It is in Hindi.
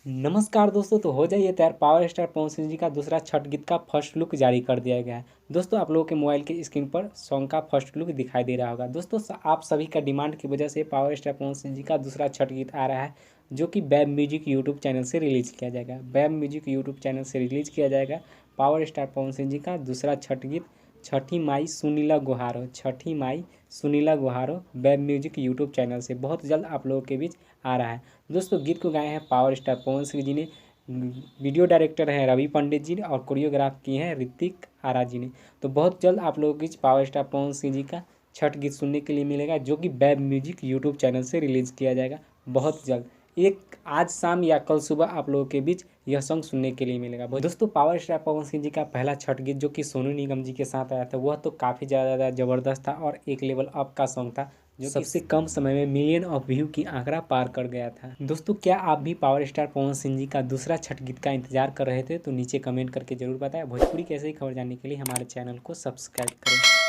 नमस्कार दोस्तों, तो हो जाइए तैयार। पावर स्टार पवन सिंह जी का दूसरा छठ गीत का फर्स्ट लुक जारी कर दिया गया है। दोस्तों, आप लोगों के मोबाइल की स्क्रीन पर सॉन्ग का फर्स्ट लुक दिखाई दे रहा होगा। दोस्तों, आप सभी का डिमांड की वजह से पावर स्टार पवन सिंह जी का दूसरा छठ गीत आ रहा है, जो कि वेब म्यूजिक यूट्यूब चैनल से रिलीज़ किया जाएगा। वेब म्यूजिक यूट्यूब चैनल से रिलीज़ किया जाएगा पावर स्टार पवन सिंह जी का दूसरा छठ गीत, छठी माई सुनीला गुहारो। छठी माई सुनीला गुहारो वेब म्यूजिक यूट्यूब चैनल से बहुत जल्द आप लोगों के बीच आ रहा है। दोस्तों, गीत को गाए हैं पावर स्टार पवन सिंह जी ने, वीडियो डायरेक्टर हैं रवि पंडित जी ने, और कोरियोग्राफ किए हैं ऋतिक आरा जी ने। तो बहुत जल्द आप लोगों के बीच पावर स्टार पवन सिंह जी का छठ गीत सुनने के लिए मिलेगा, जो कि वेब म्यूजिक यूट्यूब चैनल से रिलीज़ किया जाएगा बहुत जल्द। एक आज शाम या कल सुबह आप लोगों के बीच यह सॉन्ग सुनने के लिए मिलेगा। दोस्तों, पावर स्टार पवन सिंह जी का पहला छठ गीत जो कि सोनू निगम जी के साथ आया था, वह तो काफ़ी ज़्यादा ज़बरदस्त था और एक लेवल अप का सॉन्ग था, जो सबसे कम समय में मिलियन ऑफ व्यू की आंकड़ा पार कर गया था। दोस्तों, क्या आप भी पावर स्टार पवन सिंह जी का दूसरा छठ गीत का इंतजार कर रहे थे? तो नीचे कमेंट करके जरूर बताएं। भोजपुरी कैसे ही खबर जानने के लिए हमारे चैनल को सब्सक्राइब करें।